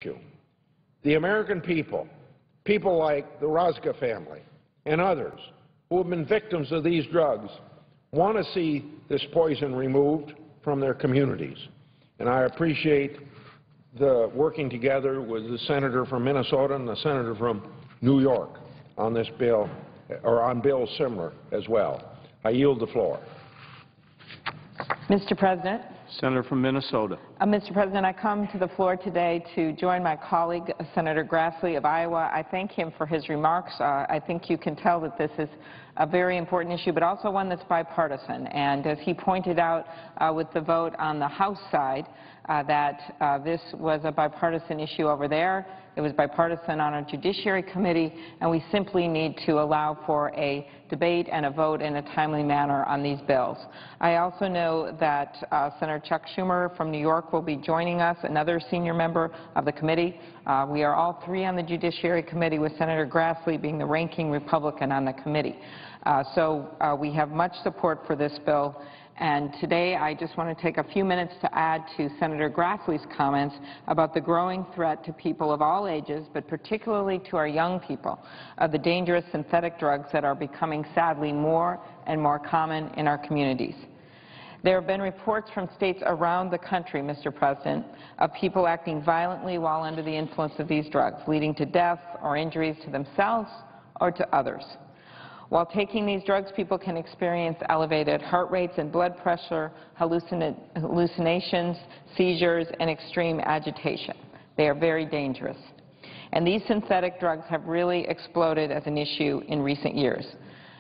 issue. The American people, people like the Rosca family and others who have been victims of these drugs, want to see this poison removed from their communities. And I appreciate the working together with the senator from Minnesota and the senator from New York on this bill, or on bills similar as well. I yield the floor. Mr. President. Senator from Minnesota. Mr. President, I come to the floor today to join my colleague, Senator Grassley of Iowa. I thank him for his remarks. I think you can tell that this is a very important issue, but also one that's bipartisan. And as he pointed out with the vote on the House side, that this was a bipartisan issue over there. It was bipartisan on our Judiciary Committee, and we simply need to allow for a debate and a vote in a timely manner on these bills. I also know that Senator Chuck Schumer from New York will be joining us, another senior member of the committee. We are all three on the Judiciary Committee, with Senator Grassley being the ranking Republican on the committee. So we have much support for this bill. And today I just want to take a few minutes to add to Senator Grassley's comments about the growing threat to people of all ages, but particularly to our young people, of the dangerous synthetic drugs that are becoming sadly more and more common in our communities. There have been reports from states around the country, Mr. President, of people acting violently while under the influence of these drugs, leading to death or injuries to themselves or to others. While taking these drugs, people can experience elevated heart rates and blood pressure, hallucinations, seizures, and extreme agitation. They are very dangerous. And these synthetic drugs have really exploded as an issue in recent years.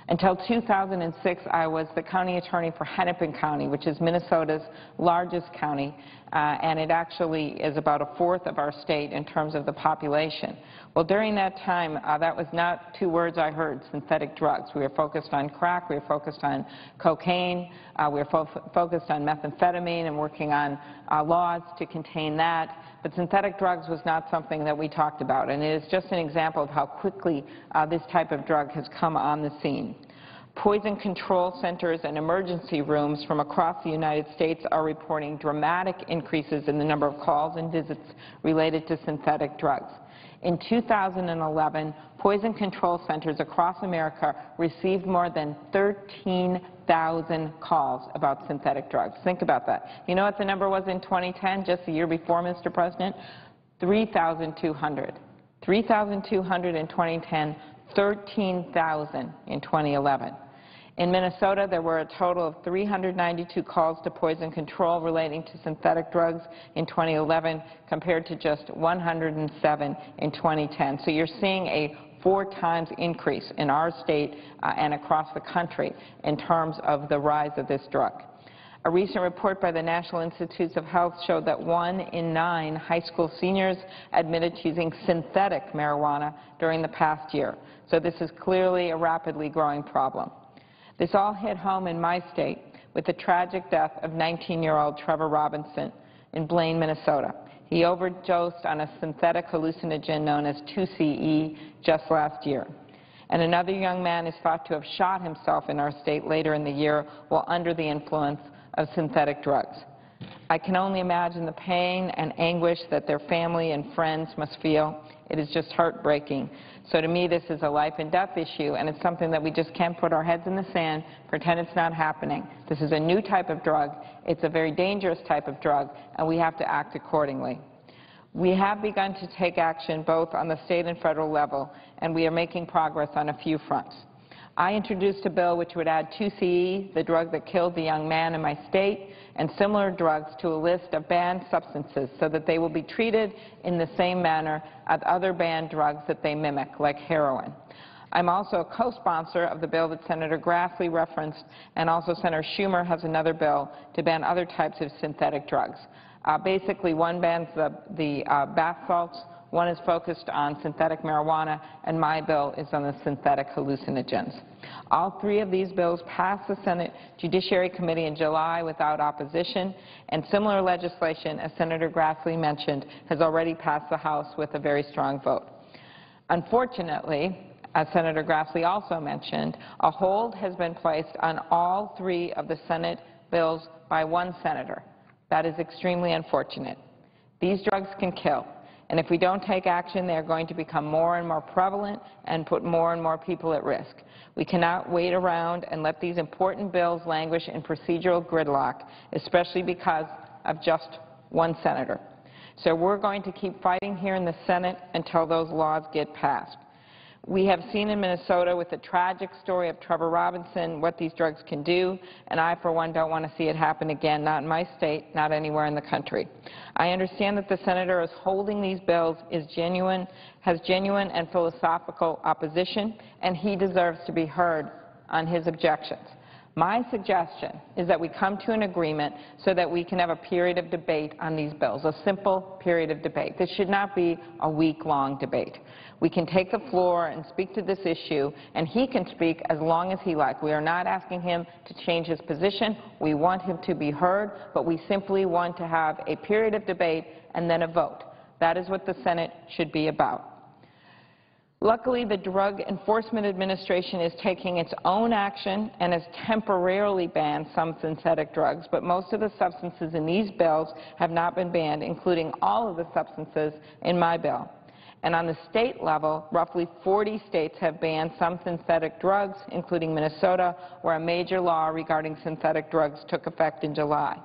Until 2006, I was the county attorney for Hennepin County, which is Minnesota's largest county, and it actually is about a fourth of our state in terms of the population. Well, during that time, that was not two words I heard, synthetic drugs. We were focused on crack, we were focused on cocaine, we were focused on methamphetamine and working on laws to contain that. But synthetic drugs was not something that we talked about, and it is just an example of how quickly this type of drug has come on the scene. Poison control centers and emergency rooms from across the United States are reporting dramatic increases in the number of calls and visits related to synthetic drugs. In 2011, poison control centers across America received more than 13,000 calls about synthetic drugs. Think about that. You know what the number was in 2010, just the year before, Mr. President? 3,200. 3,200 in 2010, 13,000 in 2011. In Minnesota, there were a total of 392 calls to poison control relating to synthetic drugs in 2011 compared to just 107 in 2010. So you're seeing a 4 times increase in our state and across the country in terms of the rise of this drug. A recent report by the National Institutes of Health showed that 1 in 9 high school seniors admitted to using synthetic marijuana during the past year. So this is clearly a rapidly growing problem. This all hit home in my state with the tragic death of 19-year-old Trevor Robinson in Blaine, Minnesota. He overdosed on a synthetic hallucinogen known as 2-CE just last year. And another young man is thought to have shot himself in our state later in the year while under the influence of synthetic drugs. I can only imagine the pain and anguish that their family and friends must feel. It is just heartbreaking. So to me, this is a life and death issue, and it's something that we just can't put our heads in the sand, pretend it's not happening. This is a new type of drug. It's a very dangerous type of drug, and we have to act accordingly. We have begun to take action both on the state and federal level, and we are making progress on a few fronts. I introduced a bill which would add 2-CE, the drug that killed the young man in my state, and similar drugs to a list of banned substances so that they will be treated in the same manner as other banned drugs that they mimic, like heroin. I'm also a co-sponsor of the bill that Senator Grassley referenced, and also Senator Schumer has another bill to ban other types of synthetic drugs. Basically, one bans the bath salts, one is focused on synthetic marijuana, and my bill is on the synthetic hallucinogens. All 3 of these bills passed the Senate Judiciary Committee in July without opposition, and similar legislation, as Senator Grassley mentioned, has already passed the House with a very strong vote. Unfortunately, as Senator Grassley also mentioned, a hold has been placed on all 3 of the Senate bills by one senator. That is extremely unfortunate. These drugs can kill. And if we don't take action, they are going to become more and more prevalent and put more and more people at risk. We cannot wait around and let these important bills languish in procedural gridlock, especially because of just one senator. So we're going to keep fighting here in the Senate until those laws get passed. We have seen in Minnesota with the tragic story of Trevor Robinson what these drugs can do, and I, for one, don't want to see it happen again, not in my state, not anywhere in the country. I understand that the senator is holding these bills has genuine and philosophical opposition, and he deserves to be heard on his objections. My suggestion is that we come to an agreement so that we can have a period of debate on these bills, a simple period of debate. This should not be a week-long debate. We can take the floor and speak to this issue, and he can speak as long as he likes. We are not asking him to change his position. We want him to be heard, but we simply want to have a period of debate and then a vote. That is what the Senate should be about. Luckily, the Drug Enforcement Administration is taking its own action and has temporarily banned some synthetic drugs, but most of the substances in these bills have not been banned, including all of the substances in my bill. And on the state level, roughly 40 states have banned some synthetic drugs, including Minnesota, where a major law regarding synthetic drugs took effect in July.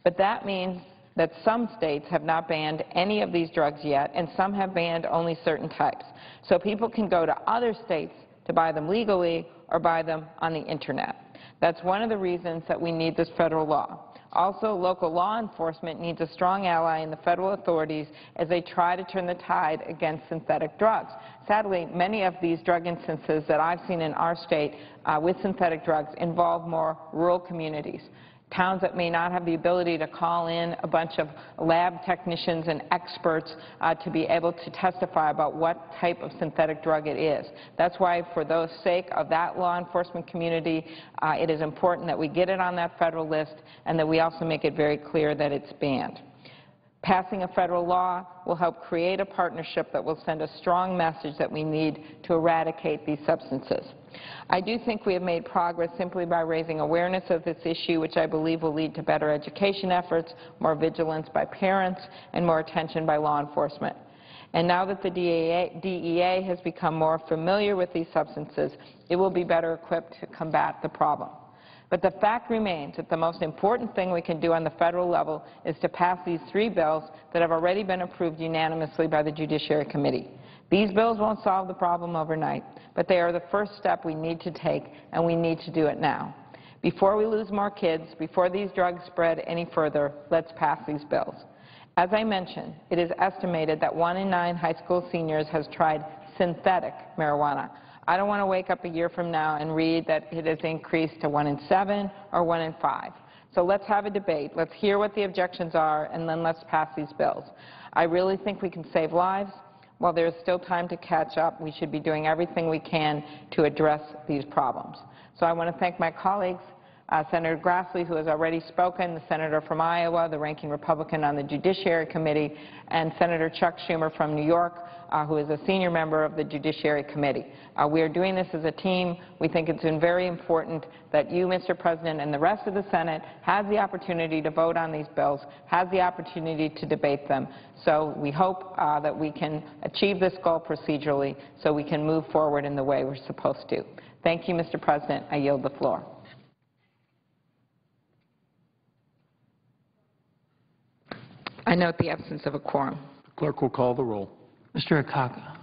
But that means that some states have not banned any of these drugs yet, and some have banned only certain types. So people can go to other states to buy them legally or buy them on the Internet. That's one of the reasons that we need this federal law. Also, local law enforcement needs a strong ally in the federal authorities as they try to turn the tide against synthetic drugs. Sadly, many of these drug instances that I've seen in our state with synthetic drugs involve more rural communities. Towns that may not have the ability to call in a bunch of lab technicians and experts to be able to testify about what type of synthetic drug it is. That's why, for the sake of that law enforcement community, it is important that we get it on that federal list and that we also make it very clear that it's banned. Passing a federal law will help create a partnership that will send a strong message that we need to eradicate these substances. I do think we have made progress simply by raising awareness of this issue, which I believe will lead to better education efforts, more vigilance by parents, and more attention by law enforcement. And now that the DEA has become more familiar with these substances, it will be better equipped to combat the problem. But the fact remains that the most important thing we can do on the federal level is to pass these 3 bills that have already been approved unanimously by the Judiciary Committee. These bills won't solve the problem overnight, but they are the first step we need to take, and we need to do it now. Before we lose more kids, before these drugs spread any further, let's pass these bills. As I mentioned, it is estimated that 1 in 9 high school seniors has tried synthetic marijuana. I don't want to wake up a year from now and read that it has increased to 1 in 7 or 1 in 5. So let's have a debate. Let's hear what the objections are, and then let's pass these bills. I really think we can save lives. While there is still time to catch up, we should be doing everything we can to address these problems. So I want to thank my colleagues, Senator Grassley, who has already spoken, the senator from Iowa, the ranking Republican on the Judiciary Committee, and Senator Chuck Schumer from New York, who is a senior member of the Judiciary Committee. We are doing this as a team. We think it's been very important that you, Mr. President, and the rest of the Senate has the opportunity to vote on these bills, has the opportunity to debate them. So we hope that we can achieve this goal procedurally so we can move forward in the way we're supposed to. Thank you, Mr. President. I yield the floor. I note the absence of a quorum. The clerk will call the roll. Mr. Akaka.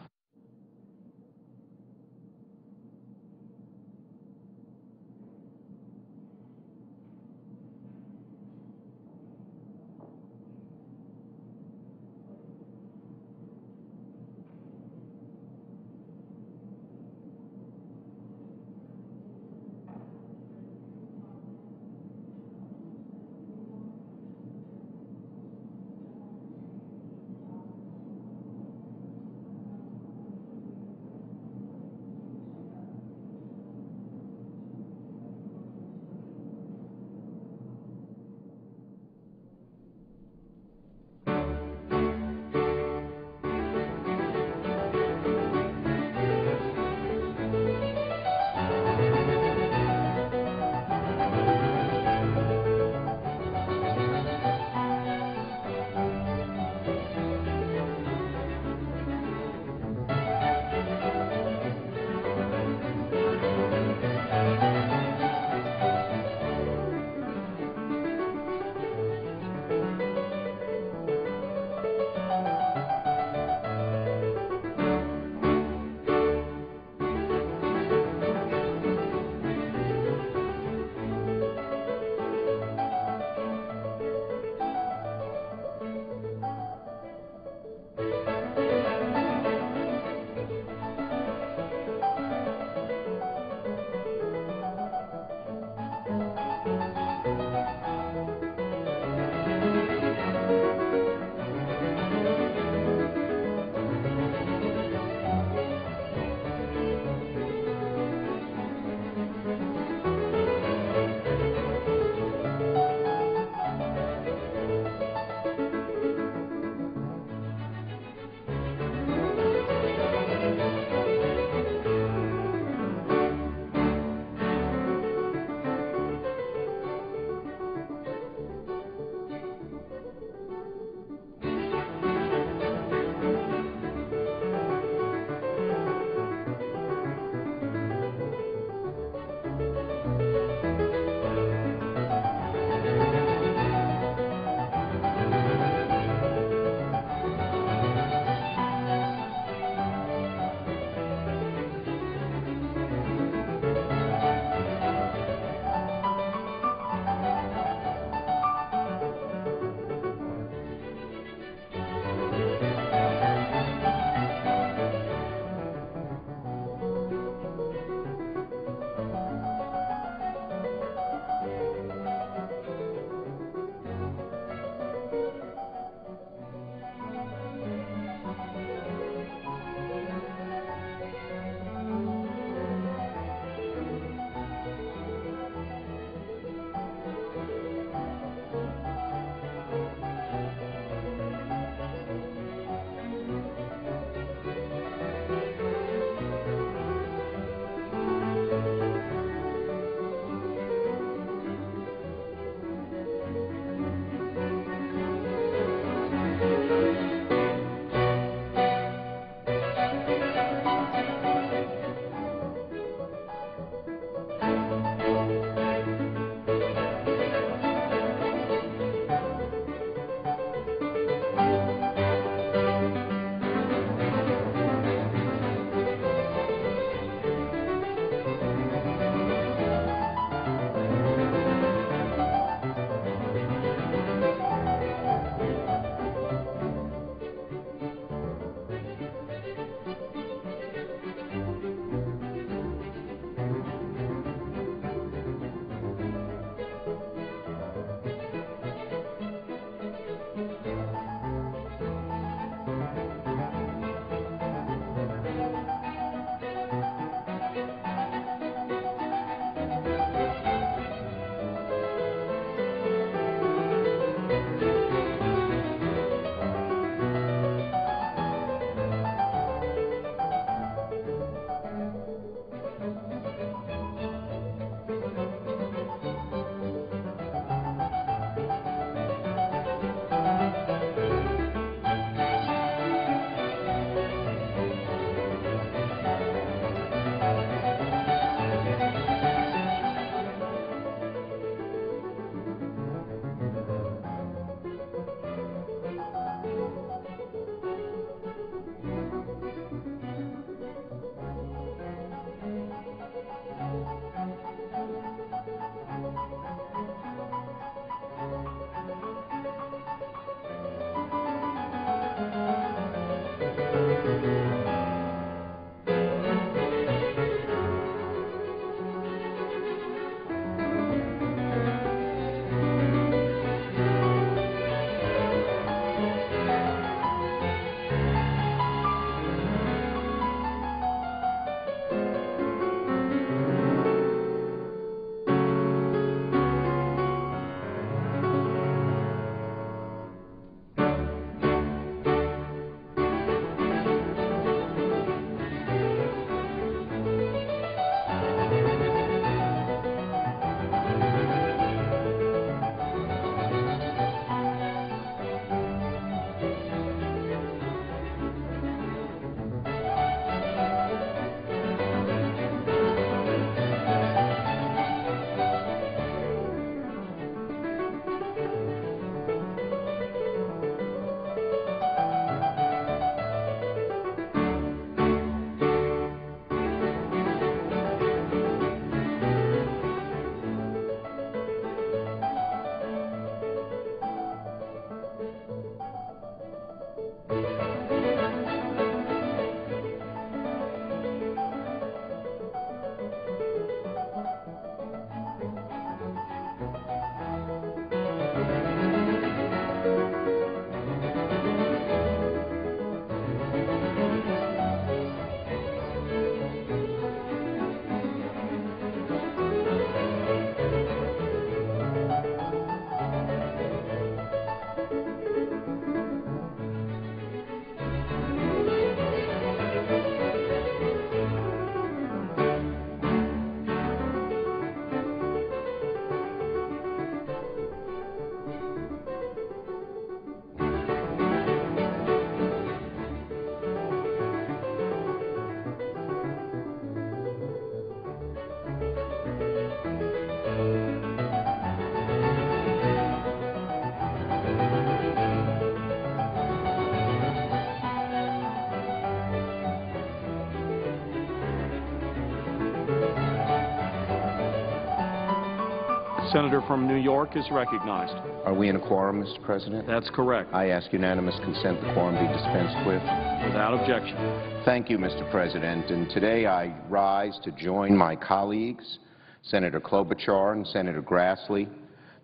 Senator from New York is recognized. Are we in a quorum, Mr. President? That's correct. I ask unanimous consent the quorum be dispensed with. Without objection. Thank you, Mr. President. And today I rise to join my colleagues, Senator Klobuchar and Senator Grassley,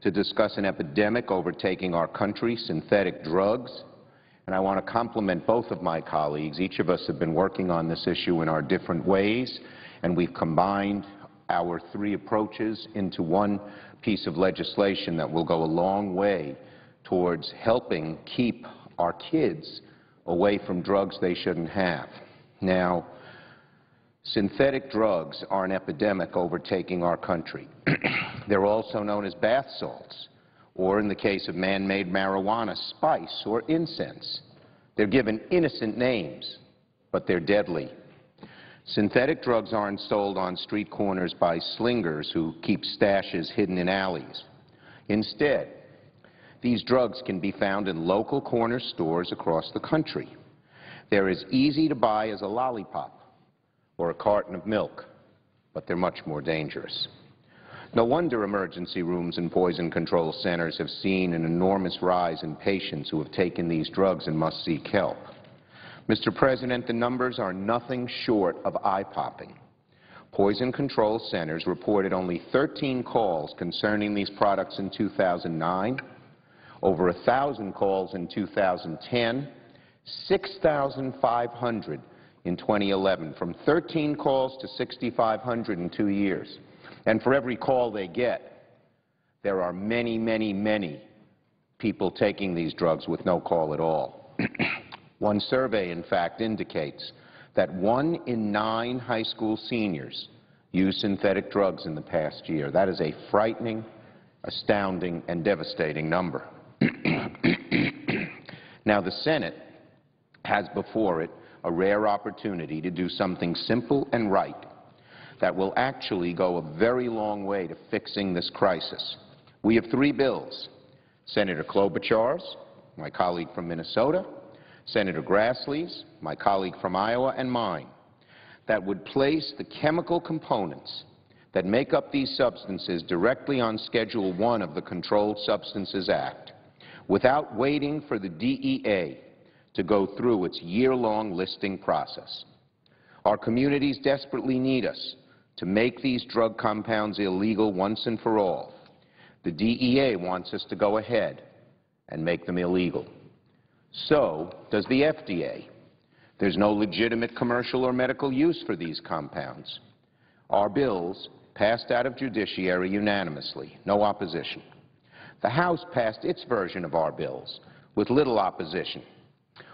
to discuss an epidemic overtaking our country, synthetic drugs. And I want to compliment both of my colleagues. Each of us have been working on this issue in our different ways, and we've combined our three approaches into one piece of legislation that will go a long way towards helping keep our kids away from drugs they shouldn't have. Now, synthetic drugs are an epidemic overtaking our country. They're also known as bath salts, or in the case of man-made marijuana, spice or incense. They're given innocent names, but they're deadly. Synthetic drugs aren't sold on street corners by slingers who keep stashes hidden in alleys. Instead, these drugs can be found in local corner stores across the country. They're as easy to buy as a lollipop or a carton of milk, but they're much more dangerous. No wonder emergency rooms and poison control centers have seen an enormous rise in patients who have taken these drugs and must seek help. Mr. President, the numbers are nothing short of eye-popping. Poison control centers reported only 13 calls concerning these products in 2009, over 1,000 calls in 2010, 6,500 in 2011, from 13 calls to 6,500 in 2 years. And for every call they get, there are many, many, many people taking these drugs with no call at all. One survey, in fact, indicates that 1 in 9 high school seniors used synthetic drugs in the past year. That is a frightening, astounding, and devastating number. Now, the Senate has before it a rare opportunity to do something simple and right that will actually go a very long way to fixing this crisis. We have 3 bills: Senator Klobuchar's, my colleague from Minnesota, Senator Grassley's, my colleague from Iowa, and mine, that would place the chemical components that make up these substances directly on Schedule 1 of the Controlled Substances Act without waiting for the DEA to go through its year-long listing process. Our communities desperately need us to make these drug compounds illegal once and for all. The DEA wants us to go ahead and make them illegal. So does the FDA. There's no legitimate commercial or medical use for these compounds. Our bills passed out of judiciary unanimously, no opposition. The House passed its version of our bills with little opposition.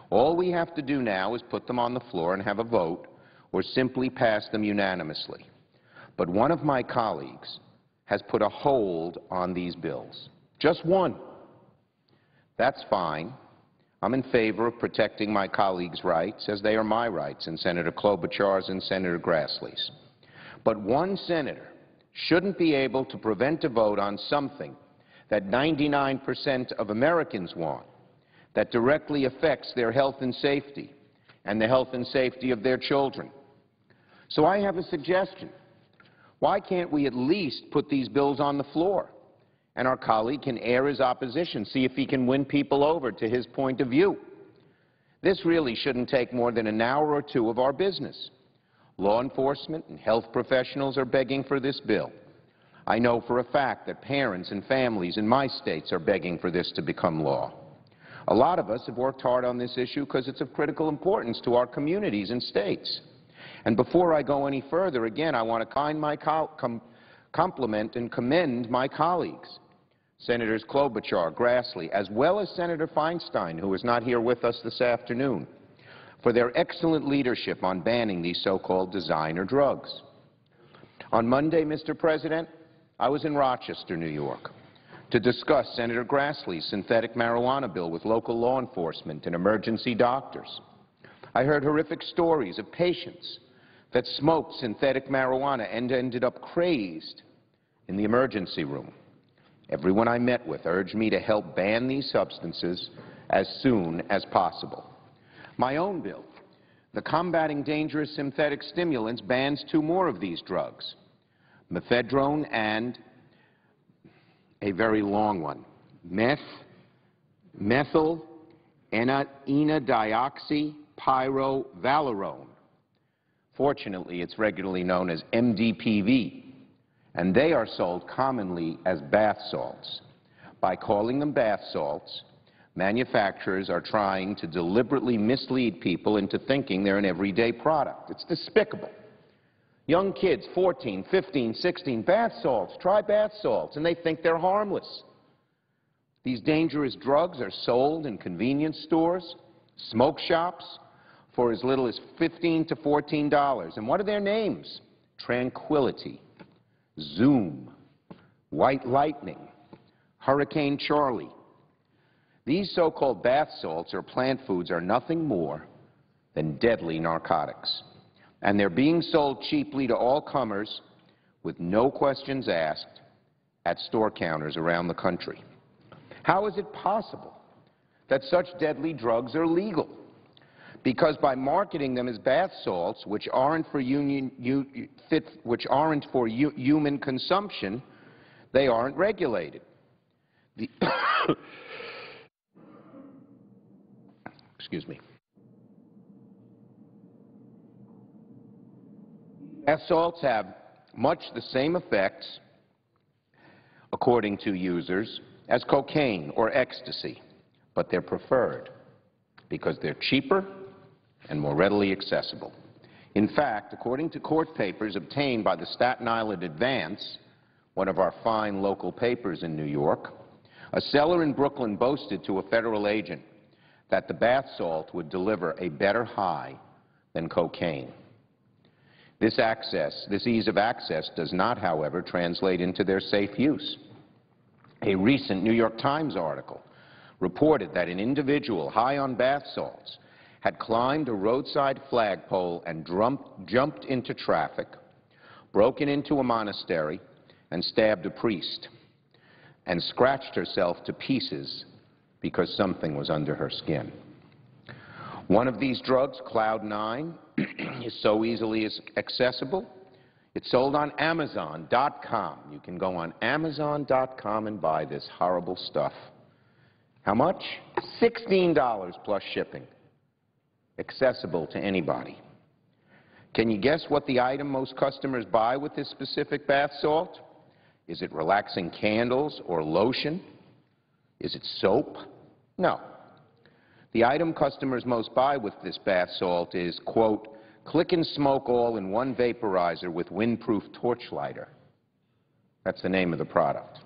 All we have to do now is put them on the floor and have a vote, or simply pass them unanimously. But one of my colleagues has put a hold on these bills. Just one. That's fine. I'm in favor of protecting my colleagues' rights, as they are my rights, and Senator Klobuchar's and Senator Grassley's. But one senator shouldn't be able to prevent a vote on something that 99% of Americans want, that directly affects their health and safety and the health and safety of their children. So I have a suggestion. Why can't we at least put these bills on the floor, and our colleague can air his opposition, see if he can win people over to his point of view? This really shouldn't take more than an hour or 2 of our business. Law enforcement and health professionals are begging for this bill. I know for a fact that parents and families in my states are begging for this to become law. A lot of us have worked hard on this issue because it's of critical importance to our communities and states. And before I go any further, again, I want to compliment and commend my colleagues, Senators Klobuchar, Grassley, as well as Senator Feinstein, who is not here with us this afternoon, for their excellent leadership on banning these so-called designer drugs. On Monday, Mr. President, I was in Rochester, New York, to discuss Senator Grassley's synthetic marijuana bill with local law enforcement and emergency doctors. I heard horrific stories of patients that smoked synthetic marijuana and ended up crazed in the emergency room. Everyone I met with urged me to help ban these substances as soon as possible. My own bill, the Combating Dangerous Synthetic Stimulants, bans 2 more of these drugs, methadone and a very long one. Methyl enadioxypyrovalerone. Fortunately, it's regularly known as MDPV, and they are sold commonly as bath salts. By calling them bath salts, manufacturers are trying to deliberately mislead people into thinking they're an everyday product. It's despicable. Young kids, 14, 15, 16, bath salts, try bath salts, and they think they're harmless. These dangerous drugs are sold in convenience stores, smoke shops, for as little as $15 to $14. And what are their names? Tranquility, Zoom, White Lightning, Hurricane Charlie. These so-called bath salts or plant foods are nothing more than deadly narcotics. And they're being sold cheaply to all comers with no questions asked at store counters around the country. How is it possible that such deadly drugs are legal? Because by marketing them as bath salts, which aren't for human consumption, they aren't regulated. Excuse me. Bath salts have much the same effects, according to users, as cocaine or ecstasy, but they're preferred because they're cheaper and more readily accessible. In fact, according to court papers obtained by the Staten Island Advance, one of our fine local papers in New York, a seller in Brooklyn boasted to a federal agent that the bath salt would deliver a better high than cocaine. This ease of access does not, however, translate into their safe use. A recent New York Times article reported that an individual high on bath salts had climbed a roadside flagpole and jumped into traffic, broken into a monastery, and stabbed a priest, and scratched herself to pieces because something was under her skin. One of these drugs, Cloud9, is so easily accessible. It's sold on Amazon.com. You can go on Amazon.com and buy this horrible stuff. How much? $16 plus shipping. Accessible to anybody. Can you guess what the item most customers buy with this specific bath salt? Is it relaxing candles or lotion? Is it soap? No. The item customers most buy with this bath salt is, quote, click and smoke all in one vaporizer with windproof torch lighter. That's the name of the product.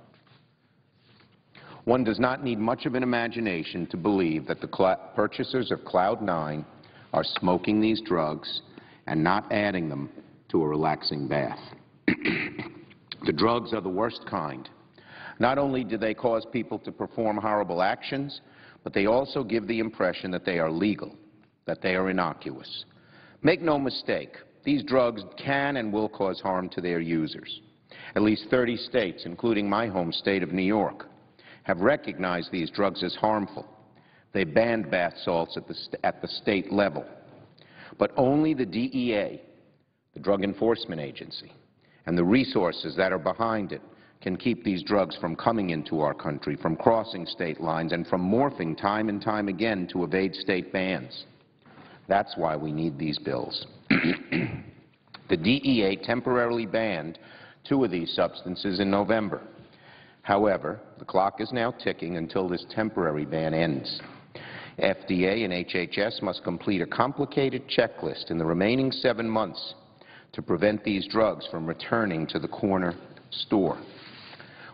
One does not need much of an imagination to believe that the purchasers of Cloud9 are smoking these drugs and not adding them to a relaxing bath. The drugs are the worst kind. Not only do they cause people to perform horrible actions, but they also give the impression that they are legal, that they are innocuous. Make no mistake, these drugs can and will cause harm to their users. At least 30 states, including my home state of New York, have recognized these drugs as harmful. They banned bath salts at the state level. But only the DEA, the Drug Enforcement Agency, and the resources that are behind it can keep these drugs from coming into our country, from crossing state lines, and from morphing time and time again to evade state bans. That's why we need these bills. The DEA temporarily banned 2 of these substances in November. However, the clock is now ticking until this temporary ban ends. FDA and HHS must complete a complicated checklist in the remaining 7 months to prevent these drugs from returning to the corner store.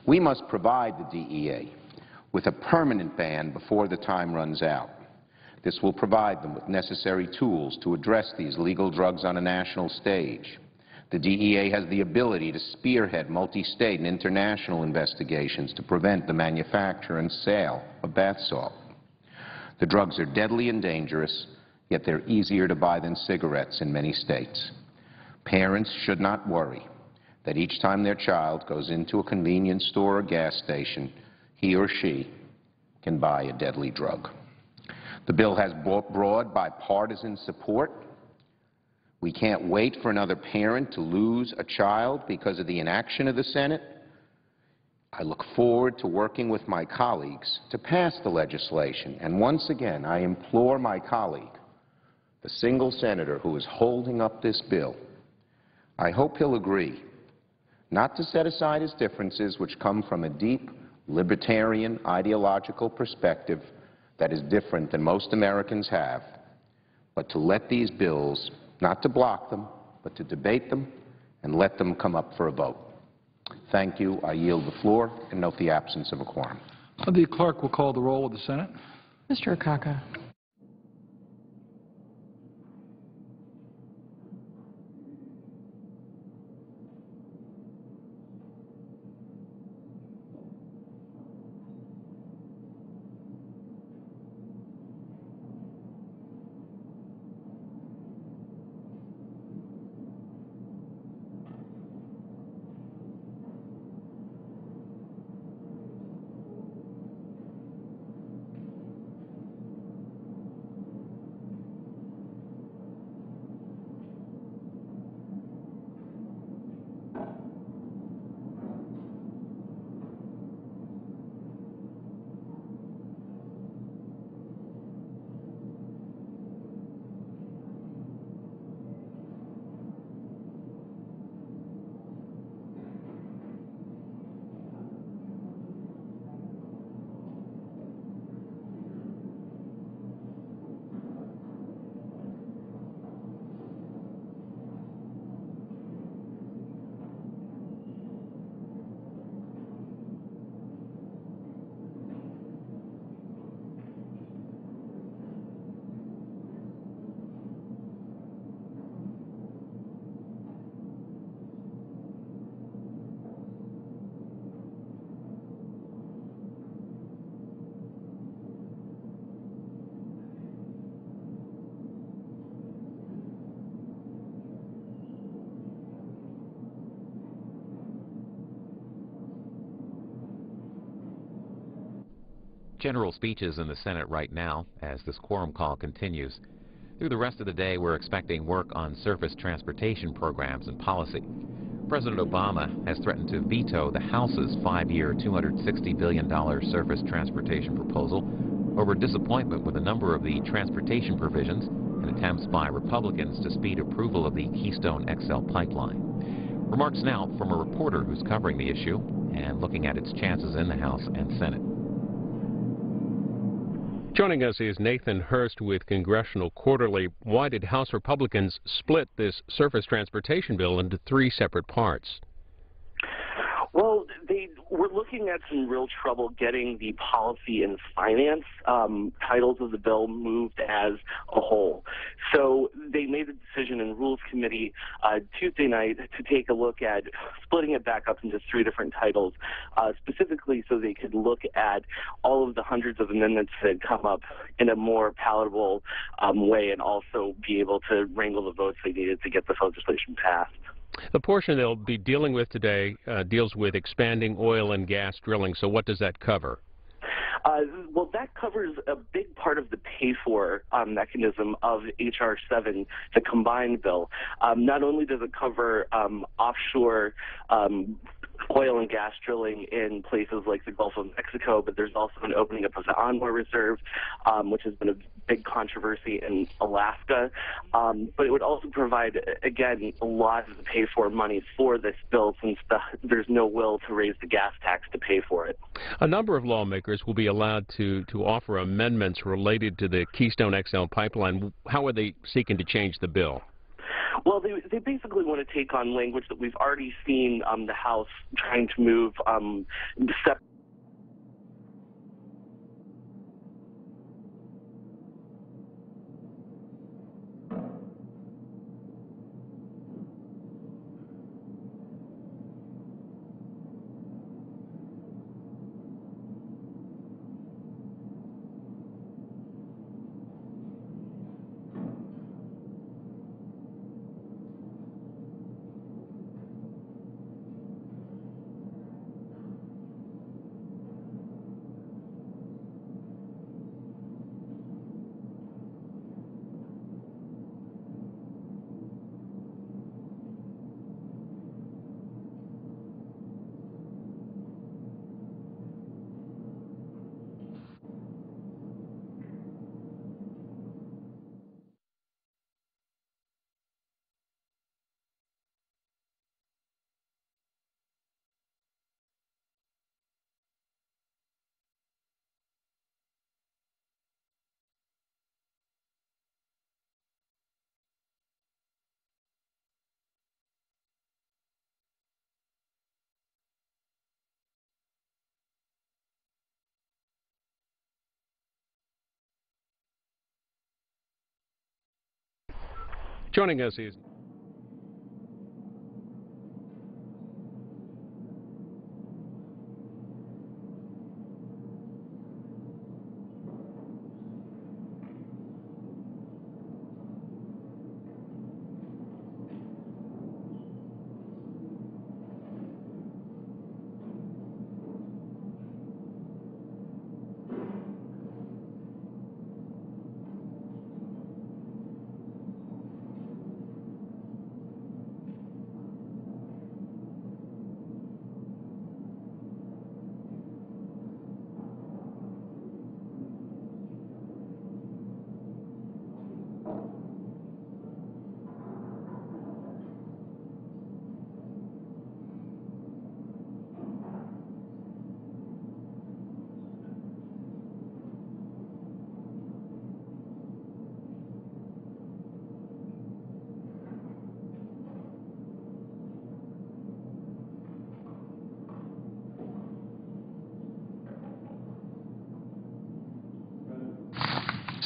We must provide the DEA with a permanent ban before the time runs out. This will provide them with necessary tools to address these legal drugs on a national stage. The DEA has the ability to spearhead multi-state and international investigations to prevent the manufacture and sale of bath salt. The drugs are deadly and dangerous, yet they're easier to buy than cigarettes in many states. Parents should not worry that each time their child goes into a convenience store or gas station, he or she can buy a deadly drug. The bill has broad bipartisan support. We can't wait for another parent to lose a child because of the inaction of the Senate. I look forward to working with my colleagues to pass the legislation. And once again, I implore my colleague, the single senator who is holding up this bill, I hope he'll agree not to set aside his differences, which come from a deep libertarian ideological perspective that is different than most Americans have, but to let these bills, not to block them, but to debate them and let them come up for a vote. Thank you. I yield the floor and note the absence of a quorum. The clerk will call the roll of the Senate. Mr. Akaka. General speeches in the Senate right now as this quorum call continues. Through the rest of the day, we're expecting work on surface transportation programs and policy. President Obama has threatened to veto the House's 5-year, $260 billion surface transportation proposal over disappointment with a number of the transportation provisions and attempts by Republicans to speed approval of the Keystone XL pipeline. Remarks now from a reporter who's covering the issue and looking at its chances in the House and Senate. Joining us is Nathan Hurst with Congressional Quarterly. Why did House Republicans split this surface transportation bill into 3 separate parts? Well, they were looking at some real trouble getting the policy and finance titles of the bill moved as a whole. So they made the decision in Rules Committee Tuesday night to take a look at splitting it back up into 3 different titles, specifically so they could look at all of the hundreds of amendments that had come up in a more palatable way and also be able to wrangle the votes they needed to get this legislation passed. The portion they'll be dealing with today deals with expanding oil and gas drilling. So what does that cover? Well, that covers a big part of the pay-for mechanism of H.R. 7, the combined bill. Not only does it cover offshore oil and gas drilling in places like the Gulf of Mexico, but there's also an opening up of the Anwar Reserve, which has been a big controversy in Alaska. But it would also provide, again, a lot of the pay-for money for this bill since there's no will to raise the gas tax to pay for it. A number of lawmakers will be allowed to offer amendments related to the Keystone XL pipeline. How are they seeking to change the bill? Well, they basically want to take on language that we've already seen the House trying to move Joining us is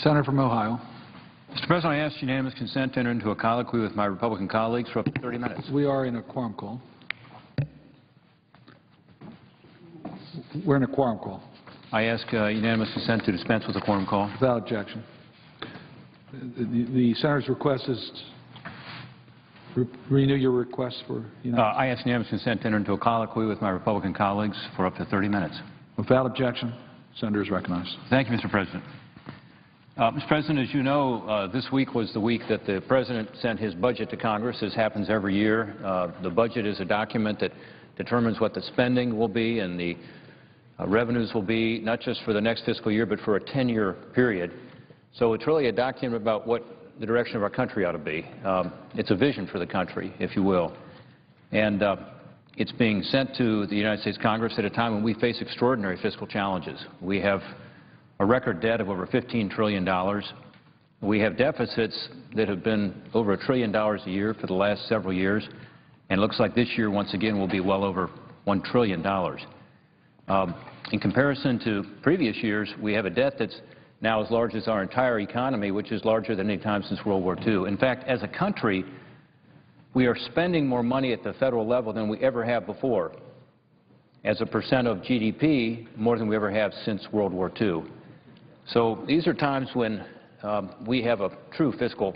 Senator from Ohio. Mr. President, I ask unanimous consent to enter into a colloquy with my Republican colleagues for up to 30 minutes. We are in a quorum call. We're in a quorum call. I ask unanimous consent to dispense with the quorum call. Without objection. The senator's request is renew your request for I ask unanimous consent to enter into a colloquy with my Republican colleagues for up to 30 minutes. Without objection, senator is recognized. Thank you, Mr. President. Mr. President, as you know, this week was the week that the President sent his budget to Congress, as happens every year. The budget is a document that determines what the spending will be and the revenues will be, not just for the next fiscal year, but for a 10-year period. So it's really a document about what the direction of our country ought to be. It's a vision for the country, if you will. And it's being sent to the United States Congress at a time when we face extraordinary fiscal challenges. We have a record debt of over $15 trillion. We have deficits that have been over $1 trillion a year for the last several years, and it looks like this year, once again, will be well over $1 trillion. In comparison to previous years, we have a debt that's now as large as our entire economy, which is larger than any time since World War II. In fact, as a country, we are spending more money at the federal level than we ever have before. As a percent of GDP, more than we ever have since World War II. So these are times when we have a true fiscal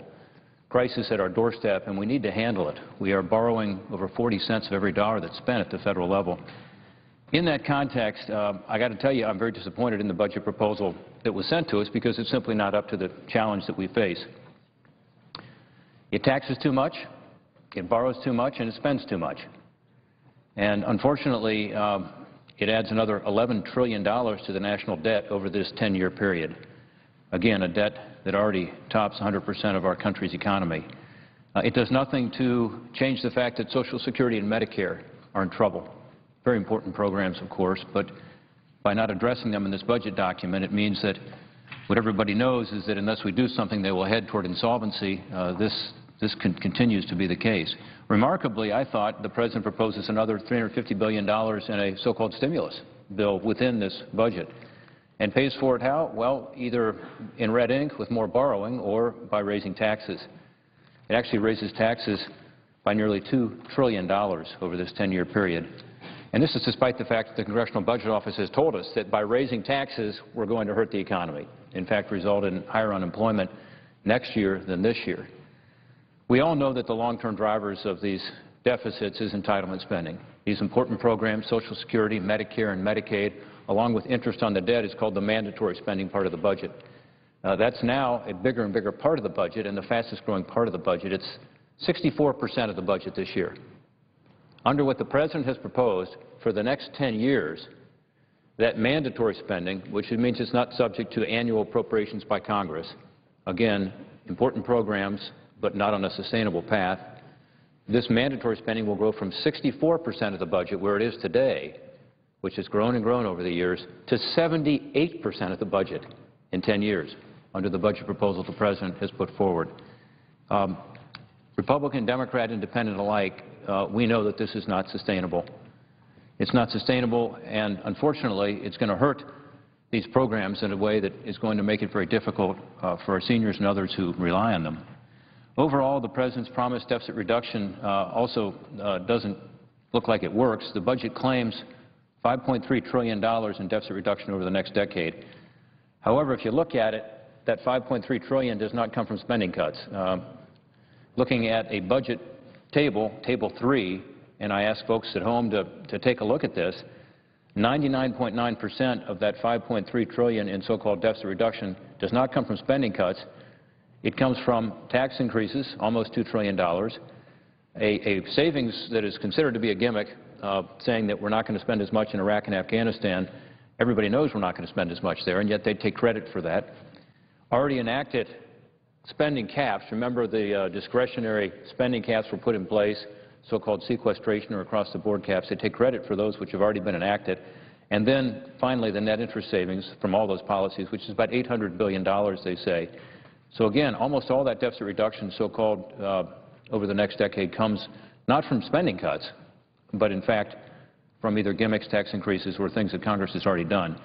crisis at our doorstep, and we need to handle it. We are borrowing over 40 cents of every dollar that's spent at the federal level. In that context, I got to tell you, I'm very disappointed in the budget proposal that was sent to us because it's simply not up to the challenge that we face. It taxes too much, it borrows too much, and it spends too much. And unfortunately, it adds another $11 trillion to the national debt over this 10-year period. Again, a debt that already tops 100% of our country's economy. It does nothing to change the fact that Social Security and Medicare are in trouble. Very important programs, of course, but by not addressing them in this budget document, it means that what everybody knows is that unless we do something, they will head toward insolvency. This continues to be the case. Remarkably, I thought the President proposes another $350 billion in a so-called stimulus bill within this budget. And pays for it how? Well, either in red ink with more borrowing or by raising taxes. It actually raises taxes by nearly $2 trillion over this 10-year period. And this is despite the fact that the Congressional Budget Office has told us that by raising taxes, we're going to hurt the economy. In fact, result in higher unemployment next year than this year. We all know that the long-term drivers of these deficits is entitlement spending. These important programs, Social Security, Medicare, and Medicaid, along with interest on the debt, is called the mandatory spending part of the budget. That's now a bigger and bigger part of the budget and the fastest growing part of the budget. It's 64% of the budget this year. Under what the President has proposed for the next 10 years, that mandatory spending, which means it's not subject to annual appropriations by Congress, again, important programs, but not on a sustainable path, this mandatory spending will grow from 64% of the budget, where it is today, which has grown and grown over the years, to 78% of the budget in 10 years, under the budget proposal the President has put forward. Republican, Democrat, Independent alike, we know that this is not sustainable. It's not sustainable, and unfortunately, it's going to hurt these programs in a way that is going to make it very difficult for our seniors and others who rely on them. Overall, the President's promised deficit reduction also doesn't look like it works. The budget claims $5.3 trillion in deficit reduction over the next decade. However, if you look at it, that $5.3 trillion does not come from spending cuts. Looking at a budget table, Table 3, and I ask folks at home to take a look at this, 99.9% of that $5.3 trillion in so-called deficit reduction does not come from spending cuts. It comes from tax increases, almost $2 trillion, a savings that is considered to be a gimmick, saying that we're not going to spend as much in Iraq and Afghanistan. Everybody knows we're not going to spend as much there, and yet they take credit for that. Already enacted spending caps. Remember, the discretionary spending caps were put in place, so-called sequestration or across-the-board caps. They take credit for those which have already been enacted. And then, finally, the net interest savings from all those policies, which is about $800 billion, they say. So, again, almost all that deficit reduction, so-called, over the next decade comes not from spending cuts, but, in fact, from either gimmicks, tax increases, or things that Congress has already done.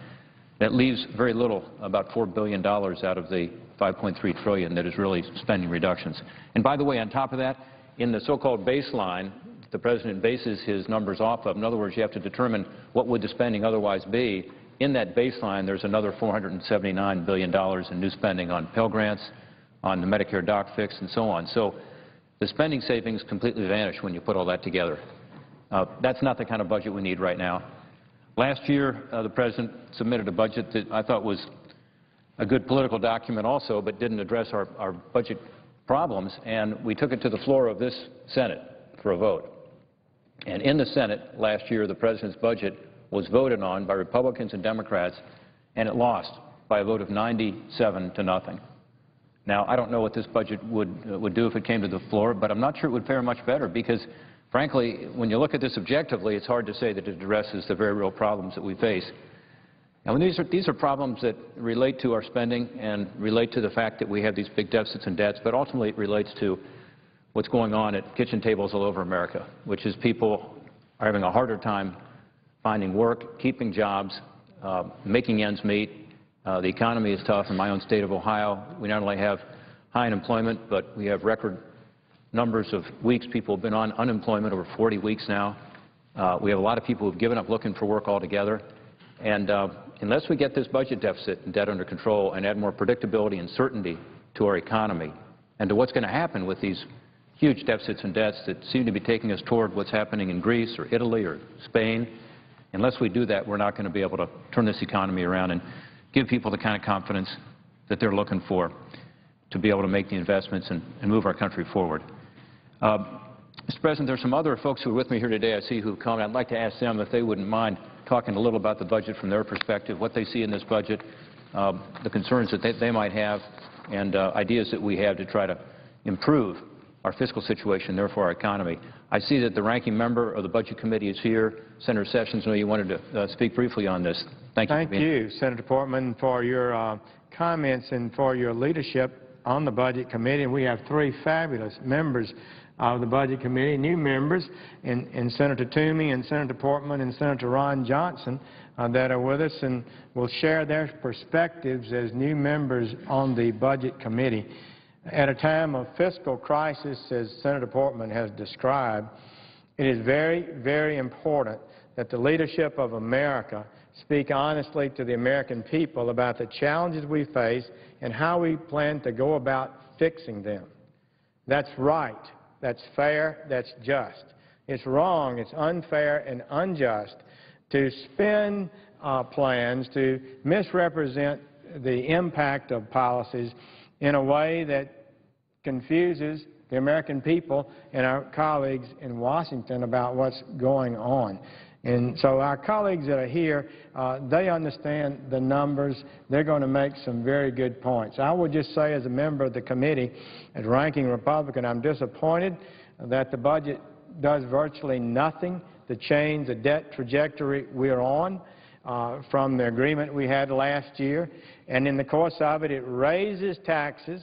That leaves very little, about $4 billion out of the $5.3 trillion that is really spending reductions. And by the way, on top of that, in the so-called baseline, the President bases his numbers off of. In other words, you have to determine what would the spending otherwise be. In that baseline, there's another $479 billion in new spending on Pell Grants, on the Medicare doc fix, and so on. So the spending savings completely vanish when you put all that together. That's not the kind of budget we need right now. Last year, the President submitted a budget that I thought was a good political document also, but didn't address our budget problems, and we took it to the floor of this Senate for a vote. And in the Senate last year, the President's budget was voted on by Republicans and Democrats, and it lost by a vote of 97 to nothing. Now, I don't know what this budget would do if it came to the floor, but I'm not sure it would fare much better because, frankly, when you look at this objectively, it's hard to say that it addresses the very real problems that we face. Now, these are problems that relate to our spending and relate to the fact that we have these big deficits and debts, but ultimately it relates to what's going on at kitchen tables all over America, which is people are having a harder time finding work, keeping jobs, making ends meet. The economy is tough. In my own state of Ohio, we not only have high unemployment, but we have record numbers of weeks people have been on unemployment, over 40 weeks now. We have a lot of people who have given up looking for work altogether. And unless we get this budget deficit and debt under control and add more predictability and certainty to our economy and to what's going to happen with these huge deficits and debts that seem to be taking us toward what's happening in Greece or Italy or Spain, unless we do that, we're not going to be able to turn this economy around and give people the kind of confidence that they're looking for to be able to make the investments and move our country forward. Mr. President, there are some other folks who are with me here today, I see, who've come. I'd like to ask them if they wouldn't mind talking a little about the budget from their perspective, what they see in this budget, the concerns that they might have, and ideas that we have to try to improve our fiscal situation, therefore our economy. I see that the ranking member of the Budget Committee is here. Senator Sessions, I know you wanted to speak briefly on this. Thank you. Thank you, Senator Portman, for your comments and for your leadership on the Budget Committee. And we have three fabulous members of the Budget Committee, new members, in Senator Toomey and Senator Portman and Senator Ron Johnson that are with us and will share their perspectives as new members on the Budget Committee. At a time of fiscal crisis, as Senator Portman has described, it is very, very important that the leadership of America speak honestly to the American people about the challenges we face and how we plan to go about fixing them. That's right. That's fair. That's just. It's wrong. It's unfair and unjust to spin plans to misrepresent the impact of policies in a way that confuses the American people and our colleagues in Washington about what's going on. And so our colleagues that are here, they understand the numbers. They're going to make some very good points. I would just say as a member of the committee, as ranking Republican, I'm disappointed that the budget does virtually nothing to change the debt trajectory we're on from the agreement we had last year. And in the course of it, it raises taxes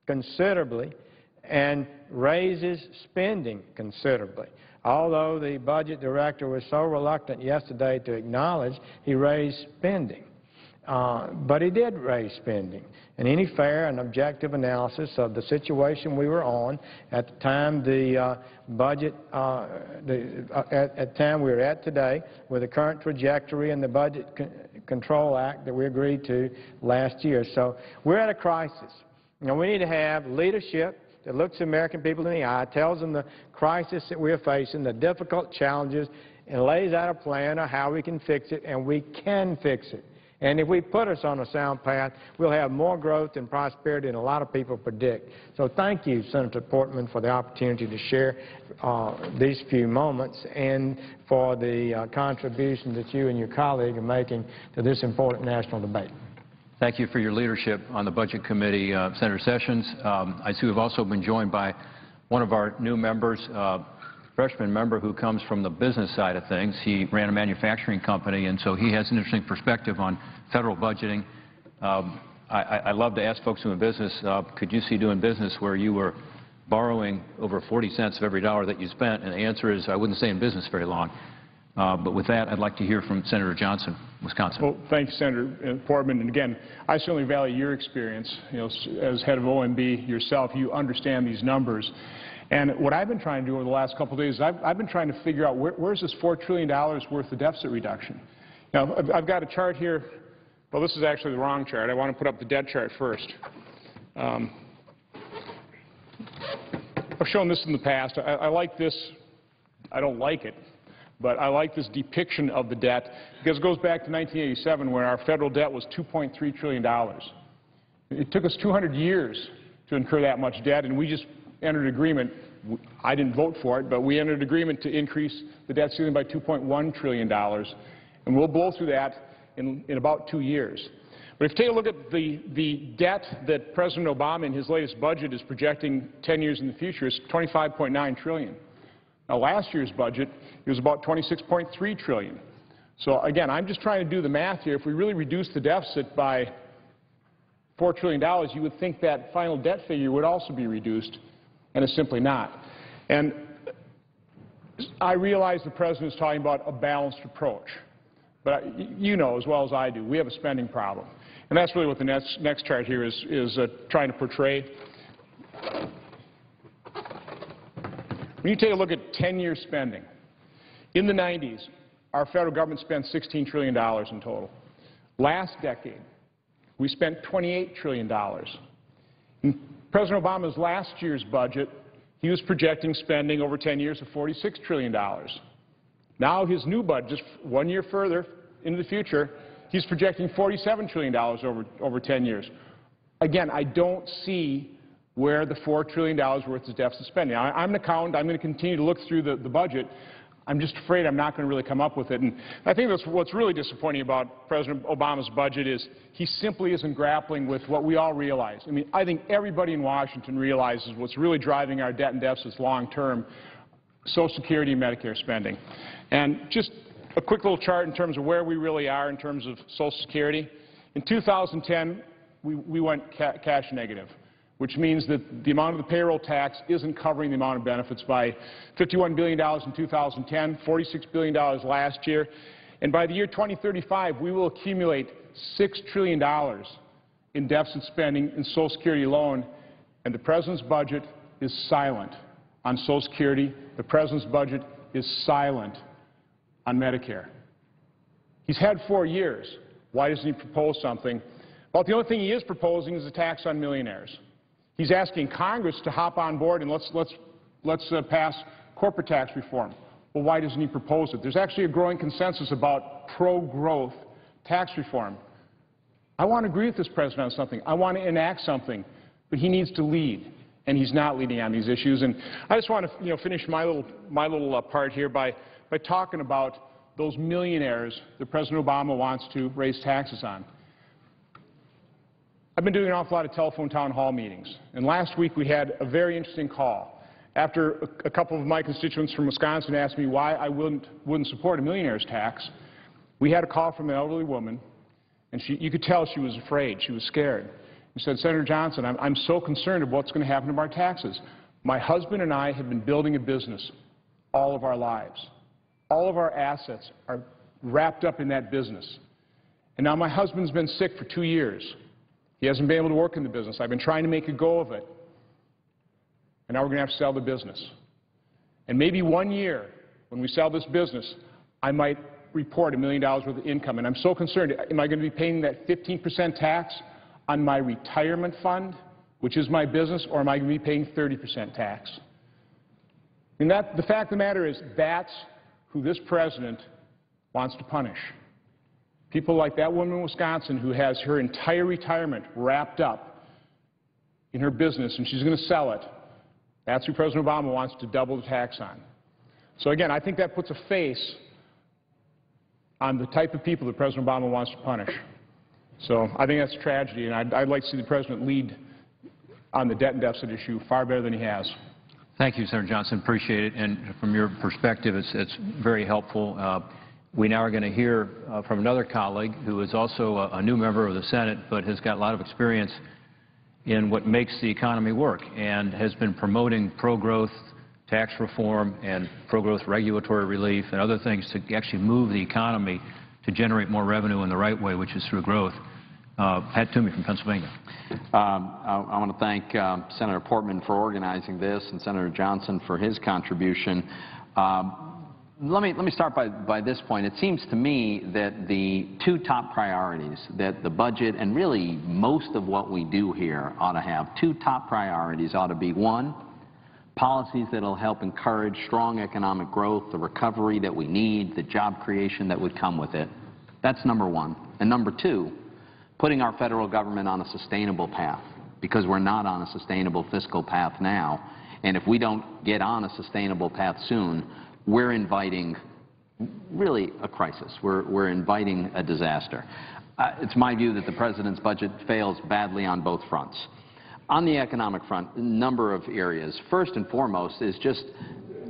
considerably and raises spending considerably. Although the budget director was so reluctant yesterday to acknowledge he raised spending. but he did raise spending. And any fair and objective analysis of the situation we were on at the time the budget, at the time we were at today, with the current trajectory and the Budget Control Act that we agreed to last year. So we're at a crisis. And we need to have leadership that looks the American people in the eye, tells them the crisis that we are facing, the difficult challenges, and lays out a plan of how we can fix it, and we can fix it. And if we put us on a sound path, we'll have more growth and prosperity than a lot of people predict. So thank you, Senator Portman, for the opportunity to share these few moments and for the contribution that you and your colleague are making to this important national debate. Thank you for your leadership on the Budget Committee, Senator Sessions. I see we've also been joined by one of our new members, freshman member who comes from the business side of things. He ran a manufacturing company, and so he has an interesting perspective on federal budgeting. I love to ask folks who are in business, could you see doing business where you were borrowing over 40 cents of every dollar that you spent? And the answer is I wouldn't stay in business very long. But with that, I'd like to hear from Senator Johnson, Wisconsin. Well, thank you, Senator Portman. And again, I certainly value your experience. You know, as head of OMB yourself, you understand these numbers. And what I've been trying to do over the last couple of days is I've been trying to figure out where's this $4 trillion worth of deficit reduction. Now, I've got a chart here. Well, this is actually the wrong chart. I want to put up the debt chart first. I've shown this in the past. I like this. I don't like it, but I like this depiction of the debt because it goes back to 1987 when our federal debt was $2.3 trillion. It took us 200 years to incur that much debt, and we just entered an agreement. I didn't vote for it, but we entered an agreement to increase the debt ceiling by $2.1 trillion, and we'll blow through that in about 2 years. But if you take a look at the debt that President Obama in his latest budget is projecting 10 years in the future is $25.9 trillion. Now, last year's budget, it was about $26.3 trillion. So, again, I'm just trying to do the math here. If we really reduce the deficit by $4 trillion, you would think that final debt figure would also be reduced, and it's simply not. And I realize the President is talking about a balanced approach. But you know as well as I do, we have a spending problem. And that's really what the next chart here is trying to portray. When you take a look at 10-year spending, in the 90s, our federal government spent $16 trillion in total. Last decade, we spent $28 trillion. In President Obama's last year's budget, he was projecting spending over 10 years of $46 trillion. Now his new budget, just 1 year further into the future, he's projecting $47 trillion over 10 years. Again, I don't see where the $4 trillion worth of deficit spending. I'm an accountant. I'm going to continue to look through the budget. I'm just afraid I'm not going to really come up with it. And I think that's what's really disappointing about President Obama's budget is he simply isn't grappling with what we all realize. I mean, I think everybody in Washington realizes what's really driving our debt and deficits long term, Social Security and Medicare spending. And just a quick little chart in terms of where we really are in terms of Social Security. In 2010, we went cash negative, which means that the amount of the payroll tax isn't covering the amount of benefits by $51 billion in 2010, $46 billion last year. And by the year 2035, we will accumulate $6 trillion in deficit spending in Social Security alone, and the President's budget is silent on Social Security. The President's budget is silent on Medicare. He's had 4 years. Why doesn't he propose something? Well, the only thing he is proposing is a tax on millionaires. He's asking Congress to hop on board and let's pass corporate tax reform. Well, why doesn't he propose it? There's actually a growing consensus about pro-growth tax reform. I want to agree with this President on something. I want to enact something, but he needs to lead, and he's not leading on these issues. And I just want to finish my little part here by talking about those millionaires that President Obama wants to raise taxes on. I've been doing an awful lot of telephone town hall meetings, and last week we had a very interesting call. After a couple of my constituents from Wisconsin asked me why I wouldn't support a millionaire's tax, we had a call from an elderly woman, and you could tell she was afraid, she was scared. She said, Senator Johnson, I'm so concerned of what's going to happen to our taxes. My husband and I have been building a business all of our lives. All of our assets are wrapped up in that business. And now my husband's been sick for 2 years. He hasn't been able to work in the business. I've been trying to make a go of it. And now we're going to have to sell the business. And maybe 1 year, when we sell this business, I might report $1 million worth of income. And I'm so concerned, am I going to be paying that 15% tax on my retirement fund, which is my business, or am I going to be paying 30% tax? And the fact of the matter is, that's who this president wants to punish. People like that woman in Wisconsin who has her entire retirement wrapped up in her business and she's going to sell it. That's who President Obama wants to double the tax on. So again, I think that puts a face on the type of people that President Obama wants to punish. So I think that's a tragedy, and I'd like to see the president lead on the debt and deficit issue far better than he has. Thank you, Senator Johnson. Appreciate it. And from your perspective, it's very helpful. We now are going to hear from another colleague who is also a new member of the Senate, but has got a lot of experience in what makes the economy work and has been promoting pro-growth tax reform and pro-growth regulatory relief and other things to actually move the economy to generate more revenue in the right way, which is through growth. Pat Toomey from Pennsylvania. I want to thank Senator Portman for organizing this and Senator Johnson for his contribution. Let me start by this point. It seems to me that the two top priorities that the budget and really most of what we do here ought to have, two top priorities ought to be, one, policies that will help encourage strong economic growth, the recovery that we need, the job creation that would come with it. That's number one. And number two, putting our federal government on a sustainable path, because we're not on a sustainable fiscal path now. And if we don't get on a sustainable path soon, we're inviting really a crisis. We're inviting a disaster. It's my view that the president's budget fails badly on both fronts. On the economic front, a number of areas. First and foremost is just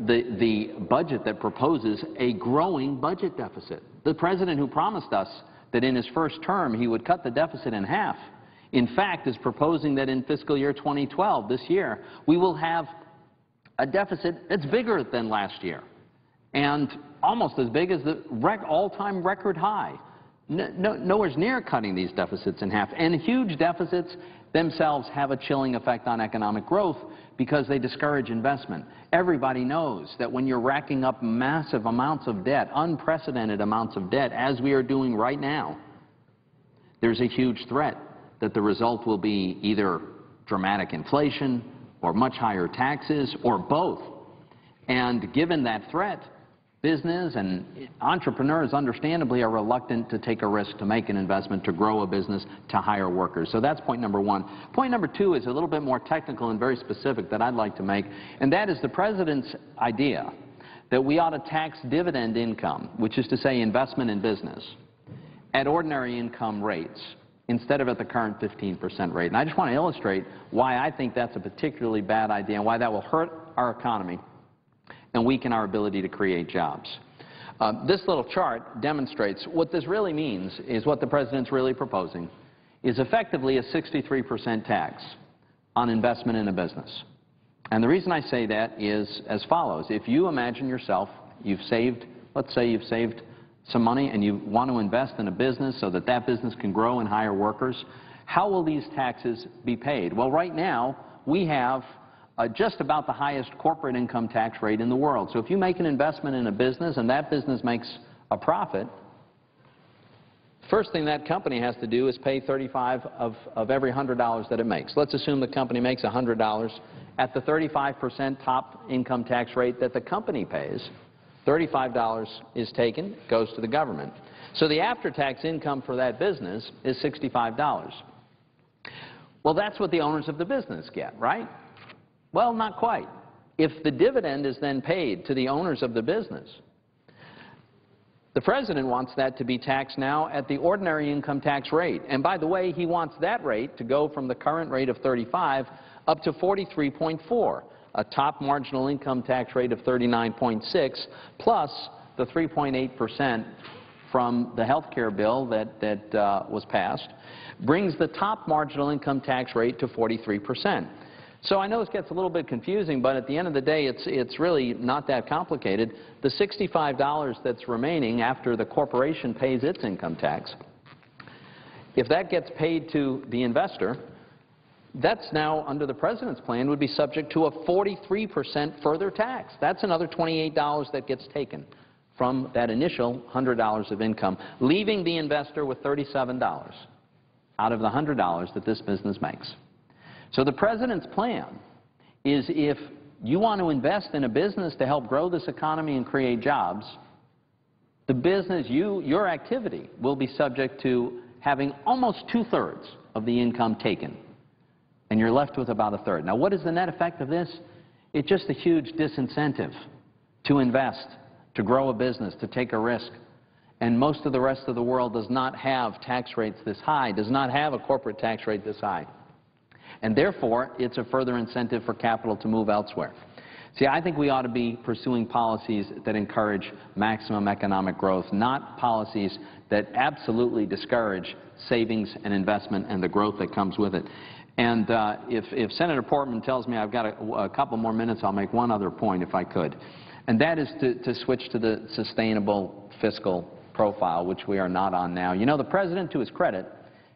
the budget that proposes a growing budget deficit. The president who promised us that in his first term he would cut the deficit in half, in fact, is proposing that in fiscal year 2012, this year, we will have a deficit that's bigger than last year and almost as big as the all-time record high. Nowhere near cutting these deficits in half. And huge deficits themselves have a chilling effect on economic growth because they discourage investment. Everybody knows that when you're racking up massive amounts of debt, unprecedented amounts of debt, as we are doing right now, there's a huge threat that the result will be either dramatic inflation or much higher taxes or both. And given that threat, business and entrepreneurs understandably are reluctant to take a risk, to make an investment, to grow a business, to hire workers. So that's point number one. Point number two is a little bit more technical and very specific that I'd like to make, and that is the president's idea that we ought to tax dividend income, which is to say investment in business, at ordinary income rates instead of at the current 15% rate. And I just want to illustrate why I think that's a particularly bad idea and why that will hurt our economy and weaken our ability to create jobs. This little chart demonstrates what this really means is what the president's really proposing is effectively a 63% tax on investment in a business. And the reason I say that is as follows. If you imagine yourself, you've saved, let's say you've saved some money and you want to invest in a business so that that business can grow and hire workers, how will these taxes be paid? Well, right now we have just about the highest corporate income tax rate in the world. So if you make an investment in a business and that business makes a profit, first thing that company has to do is pay 35 of every $100 that it makes. Let's assume the company makes $100 at the 35% top income tax rate that the company pays. $35 is taken, goes to the government. So the after-tax income for that business is $65. Well, that's what the owners of the business get, right? Well, not quite. If the dividend is then paid to the owners of the business, the president wants that to be taxed now at the ordinary income tax rate. And by the way, he wants that rate to go from the current rate of 35 up to 43.4, a top marginal income tax rate of 39.6, plus the 3.8% from the health care bill that was passed, brings the top marginal income tax rate to 43%. So I know this gets a little bit confusing, but at the end of the day, it's really not that complicated. The $65 that's remaining after the corporation pays its income tax If that gets paid to the investor, that's now, under the President's plan, would be subject to a 43% further tax. That's another $28 that gets taken from that initial $100 of income, leaving the investor with $37 out of the $100 that this business makes. So the President's plan is, if you want to invest in a business to help grow this economy and create jobs, the business, your activity, will be subject to having almost 2/3 of the income taken, and you're left with about 1/3. Now, what is the net effect of this? It's just a huge disincentive to invest, to grow a business, to take a risk. And most of the rest of the world does not have tax rates this high, does not have a corporate tax rate this high. And therefore, it's a further incentive for capital to move elsewhere. See, I think we ought to be pursuing policies that encourage maximum economic growth, not policies that absolutely discourage savings and investment and the growth that comes with it. And if Senator Portman tells me I've got a couple more minutes, I'll make one other point, if I could. And that is to switch to the sustainable fiscal profile, which we are not on now. You know, the President, to his credit,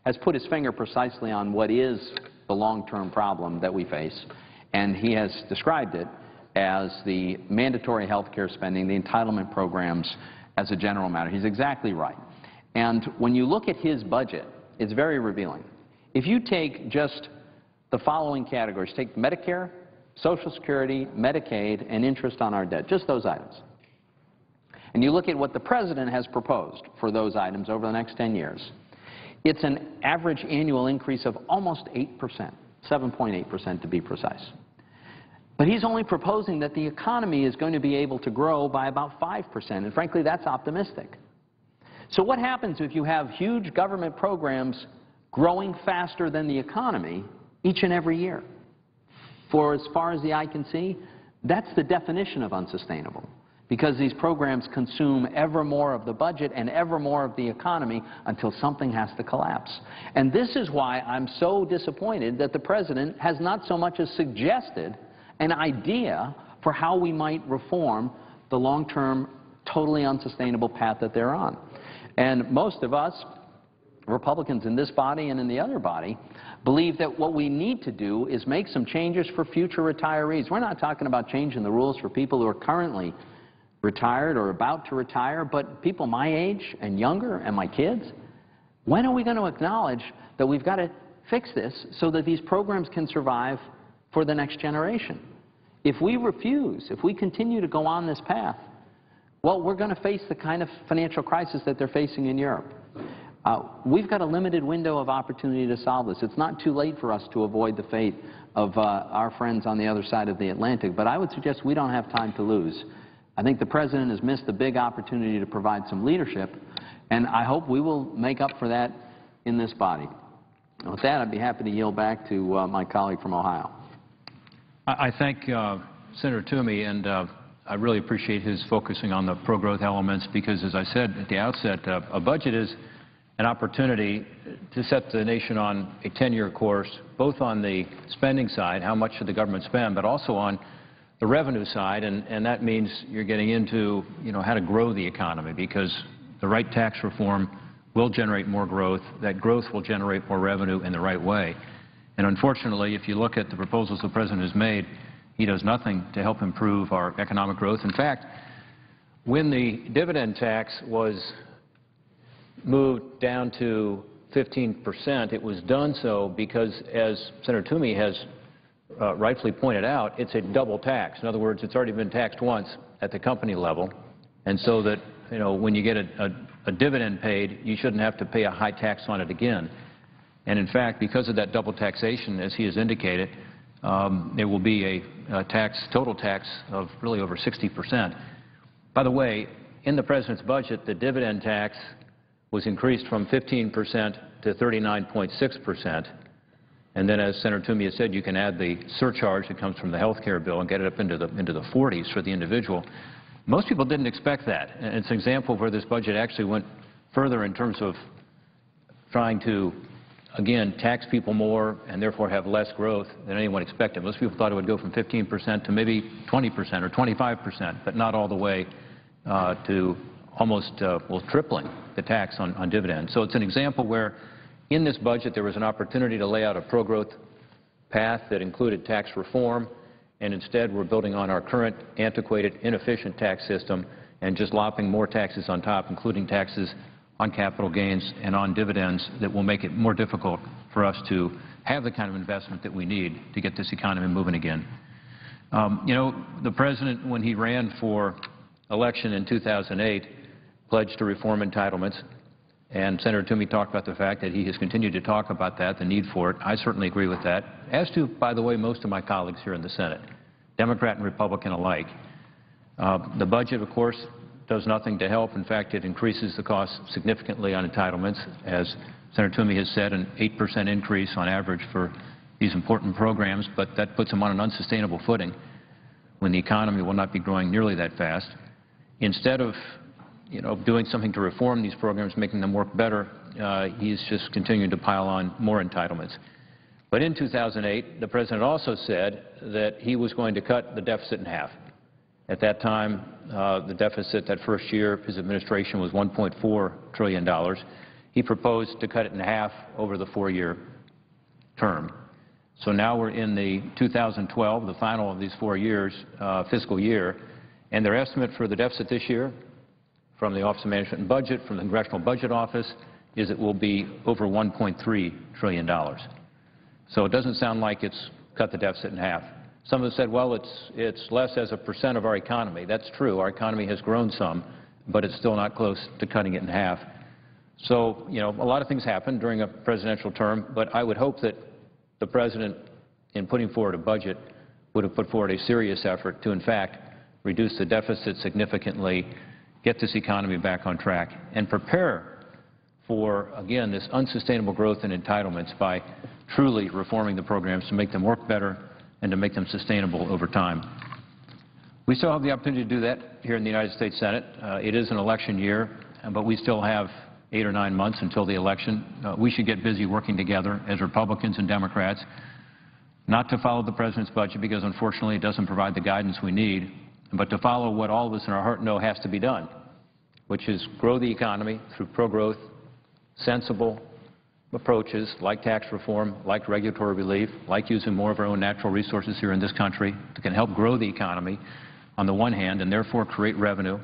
has put his finger precisely on what is the long-term problem that we face, and he has described it as the mandatory health care spending, the entitlement programs, as a general matter. He's exactly right. And when you look at his budget, it's very revealing. If you take just the following categories, take Medicare, Social Security, Medicaid, and interest on our debt, just those items, and you look at what the President has proposed for those items over the next 10 years, it's an average annual increase of almost 8%, 7.8% to be precise. But he's only proposing that the economy is going to be able to grow by about 5%, and frankly, that's optimistic. So what happens if you have huge government programs growing faster than the economy each and every year? For as far as the eye can see, that's the definition of unsustainable, because these programs consume ever more of the budget and ever more of the economy until something has to collapse. And this is why I'm so disappointed that the President has not so much as suggested an idea for how we might reform the long-term, totally unsustainable path that they're on. And most of us, Republicans in this body and in the other body, believe that what we need to do is make some changes for future retirees. We're not talking about changing the rules for people who are currently retired or about to retire, but people my age and younger and my kids. When are we going to acknowledge that we've got to fix this so that these programs can survive for the next generation? If we refuse, if we continue to go on this path, well, we're going to face the kind of financial crisis that they're facing in Europe. We've got a limited window of opportunity to solve this. It's not too late for us to avoid the fate of our friends on the other side of the Atlantic, but I would suggest we don't have time to lose. I think the President has missed a big opportunity to provide some leadership, and I hope we will make up for that in this body. And with that, I'd be happy to yield back to my colleague from Ohio. I thank Senator Toomey, and I really appreciate his focusing on the pro-growth elements, because, as I said at the outset, a budget is an opportunity to set the nation on a 10-year course, both on the spending side, how much should the government spend, but also on the revenue side, and that means you're getting into, how to grow the economy, because the right tax reform will generate more growth. That growth will generate more revenue in the right way. And unfortunately, if you look at the proposals the President has made, he does nothing to help improve our economic growth. In fact, when the dividend tax was moved down to 15%, it was done so because, as Senator Toomey has rightfully pointed out, it's a double tax. In other words, it's already been taxed once at the company level, and so that, when you get a dividend paid, you shouldn't have to pay a high tax on it again. And in fact, because of that double taxation, as he has indicated, there will be a total tax of really over 60%. By the way, in the President's budget, the dividend tax was increased from 15% to 39.6%. And then, as Senator Toomey has said, you can add the surcharge that comes from the health care bill and get it up into the 40s for the individual. Most people didn't expect that. And it's an example where this budget actually went further in terms of trying to, again, tax people more and therefore have less growth than anyone expected. Most people thought it would go from 15% to maybe 20% or 25%, but not all the way to almost, tripling the tax on dividends. So it's an example where In this budget, there was an opportunity to lay out a pro-growth path that included tax reform, and instead we're building on our current antiquated, inefficient tax system and just lopping more taxes on top, including taxes on capital gains and on dividends that will make it more difficult for us to have the kind of investment that we need to get this economy moving again. You know, the President, when he ran for election in 2008, pledged to reform entitlements, and Senator Toomey talked about the fact that he has continued to talk about that, the need for it. I certainly agree with that, as do, by the way, most of my colleagues here in the Senate, Democrat and Republican alike. The budget, of course, does nothing to help. In fact, it increases the cost significantly on entitlements. As Senator Toomey has said, an 8% increase on average for these important programs, but that puts them on an unsustainable footing when the economy will not be growing nearly that fast. Instead of doing something to reform these programs, making them work better, he's just continuing to pile on more entitlements. But in 2008, the President also said that he was going to cut the deficit in half. At that time, the deficit that first year of his administration was $1.4 trillion. He proposed to cut it in half over the 4-year term. So now we're in the 2012, the final of these 4 years, fiscal year, and their estimate for the deficit this year from the Office of Management and Budget, from the Congressional Budget Office, is it will be over $1.3 trillion. So it doesn't sound like it's cut the deficit in half. Some have said, well, it's less as a percent of our economy. That's true. Our economy has grown some, but it's still not close to cutting it in half. So, a lot of things happen during a presidential term, but I would hope that the President, in putting forward a budget, would have put forward a serious effort to, in fact, reduce the deficit significantly, get this economy back on track, and prepare for, again, this unsustainable growth in entitlements by truly reforming the programs to make them work better and to make them sustainable over time. We still have the opportunity to do that here in the United States Senate. It is an election year, but we still have 8 or 9 months until the election. We should get busy working together as Republicans and Democrats, not to follow the President's budget because, unfortunately, it doesn't provide the guidance we need, but to follow what all of us in our heart know has to be done, which is grow the economy through pro-growth, sensible approaches like tax reform, like regulatory relief, like using more of our own natural resources here in this country that can help grow the economy on the one hand and therefore create revenue.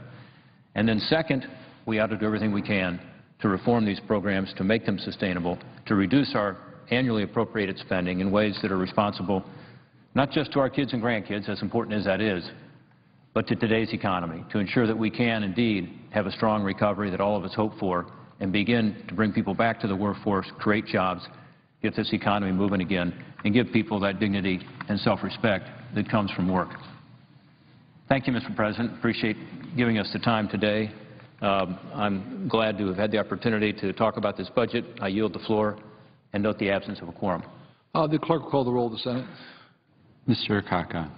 And then second, we ought to do everything we can to reform these programs, to make them sustainable, to reduce our annually appropriated spending in ways that are responsible not just to our kids and grandkids, as important as that is, but to today's economy, to ensure that we can indeed have a strong recovery that all of us hope for and begin to bring people back to the workforce, create jobs, get this economy moving again, and give people that dignity and self-respect that comes from work. Thank you, Mr. President. Appreciate giving us the time today. I'm glad to have had the opportunity to talk about this budget. I yield the floor and note the absence of a quorum. The clerk will call the roll of the Senate. Mr. Akaka.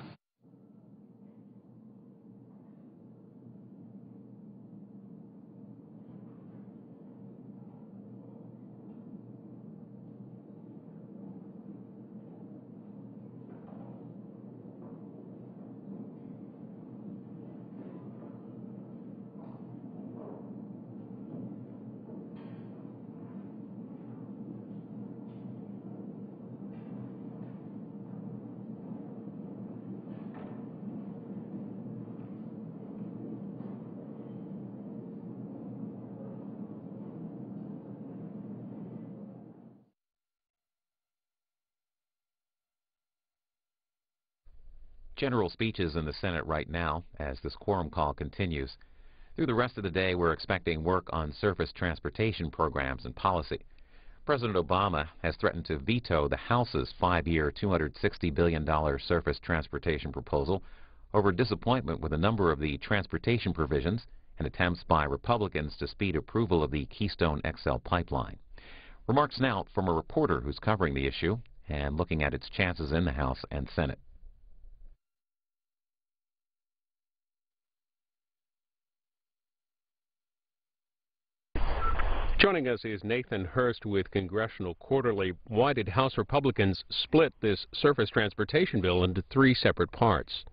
General speeches in the Senate right now as this quorum call continues. Through the rest of the day, we're expecting work on surface transportation programs and policy. President Obama has threatened to veto the House's 5-year, $260 billion surface transportation proposal over disappointment with a number of the transportation provisions and attempts by Republicans to speed approval of the Keystone XL pipeline. Remarks now from a reporter who's covering the issue and looking at its chances in the House and Senate. Joining us is Nathan Hurst with Congressional Quarterly. Why did House Republicans split this surface transportation bill into 3 separate parts?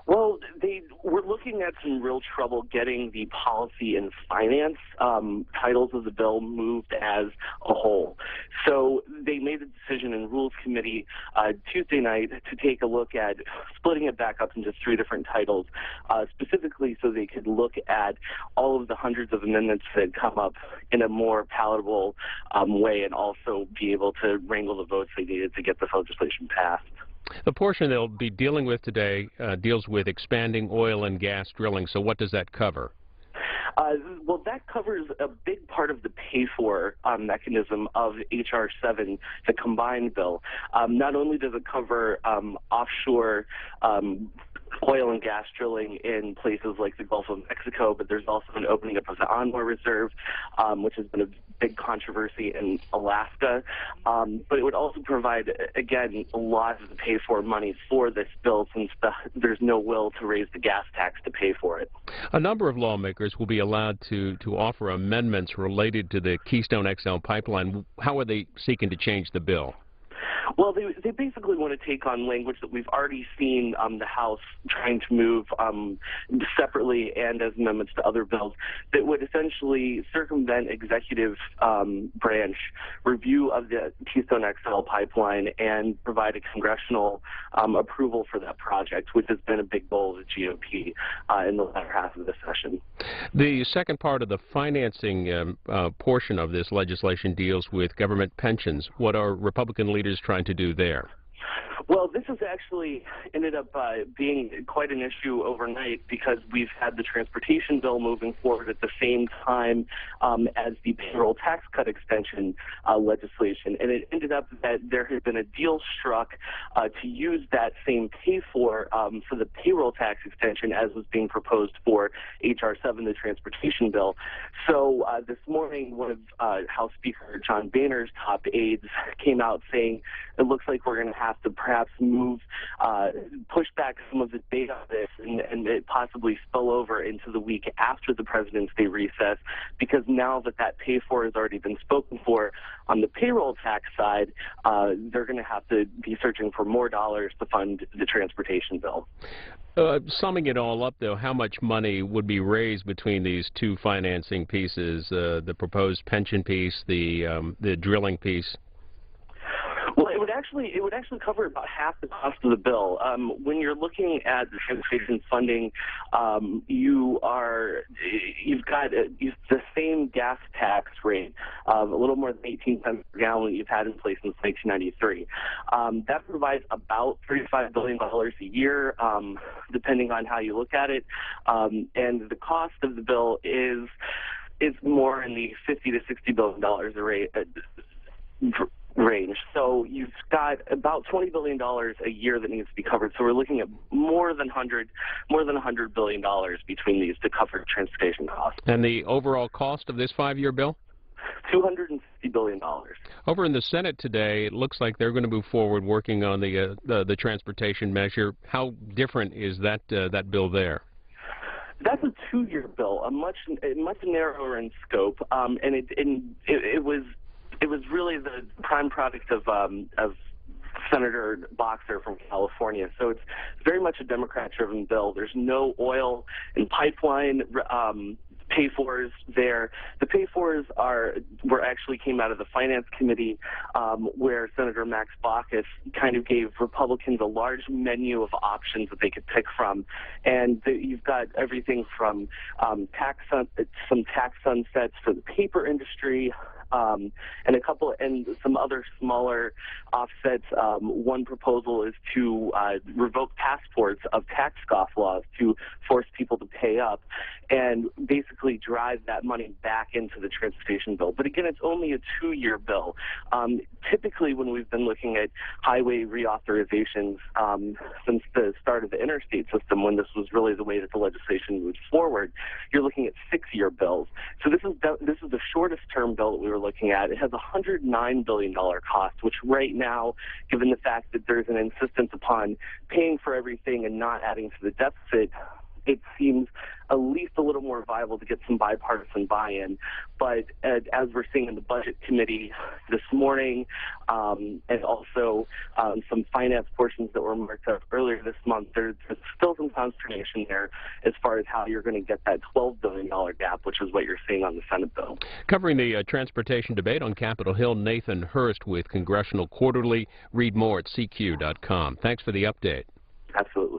Well, Well, they were looking at some real trouble getting the policy and finance titles of the bill moved as a whole. So they made the decision in Rules Committee Tuesday night to take a look at splitting it back up into 3 different titles, specifically so they could look at all of the hundreds of amendments that come up in a more palatable way and also be able to wrangle the votes they needed to get this legislation passed. The portion they'll be dealing with today deals with expanding oil and gas drilling. So what does that cover? Well, that covers a big part of the pay-for mechanism of H.R. 7, the combined bill. Not only does it cover offshore oil and gas drilling in places like the Gulf of Mexico, but there's also an opening up of the Anwar Reserve, which has been a big controversy in Alaska. But it would also provide, again, a lot of the pay-for money for this bill since there's no will to raise the gas tax to pay for it. A number of lawmakers will be allowed to offer amendments related to the Keystone XL pipeline. How are they seeking to change the bill? Well, they basically want to take on language that we've already seen the House trying to move separately and as amendments to other bills that would essentially circumvent executive branch review of the Keystone XL pipeline and provide a congressional approval for that project, which has been a big goal of the GOP in the latter half of the session. The second part of the financing portion of this legislation deals with government pensions. What are Republican leaders trying to do there? Well, this has actually ended up being quite an issue overnight because we've had the transportation bill moving forward at the same time as the payroll tax cut extension legislation. And it ended up that there had been a deal struck to use that same pay-for the payroll tax extension as was being proposed for H.R. 7, the transportation bill. So this morning, one of House Speaker John Boehner's top aides came out saying it looks like we're going to have to perhaps push back some of the date on this and it possibly spill over into the week after the President's Day recess, because now that pay-for has already been spoken for on the payroll tax side, they're going to have to be searching for more dollars to fund the transportation bill. Summing it all up, though, how much money would be raised between these two financing pieces, the proposed pension piece, the drilling piece? Well, it would actually cover about half the cost of the bill. When you're looking at the transportation funding, you've got the same gas tax rate of a little more than 18 cents per gallon that you've had in place since 1993. That provides about $35 billion a year, depending on how you look at it. And the cost of the bill is more in the $50 to $60 billion range. So you've got about $20 billion a year that needs to be covered. So we're looking at more than $100 billion between these to cover transportation costs. And the overall cost of this 5-year bill? $250 billion. Over in the Senate today, it looks like they're going to move forward working on the transportation measure. How different is that bill there? That's a 2-year bill, a much narrower in scope, and it was really the prime product of Senator Boxer from California. So it's very much a Democrat-driven bill. There's no oil and pipeline pay-fors there. The pay-fors actually came out of the Finance Committee, where Senator Max Baucus kind of gave Republicans a large menu of options that they could pick from. And you've got everything from some tax sunsets for the paper industry, and some other smaller offsets. One proposal is to revoke passports of tax scofflaws to force people to pay up and basically drive that money back into the transportation bill. But again, it's only a 2-year bill. Typically, when we've been looking at highway reauthorizations since the start of the interstate system, when this was really the way that the legislation moved forward, you're looking at 6-year bills. So this is the shortest term bill that we were looking at. It has a $109 billion cost, which right now, given the fact that there's an insistence upon paying for everything and not adding to the deficit, it seems at least a little more viable to get some bipartisan buy-in. But as we're seeing in the Budget Committee this morning, and also some finance portions that were marked up earlier this month, there's still some consternation there as far as how you're going to get that $12 billion gap, which is what you're seeing on the Senate bill. Covering the transportation debate on Capitol Hill, Nathan Hurst with Congressional Quarterly. Read more at CQ.com. Thanks for the update. Absolutely.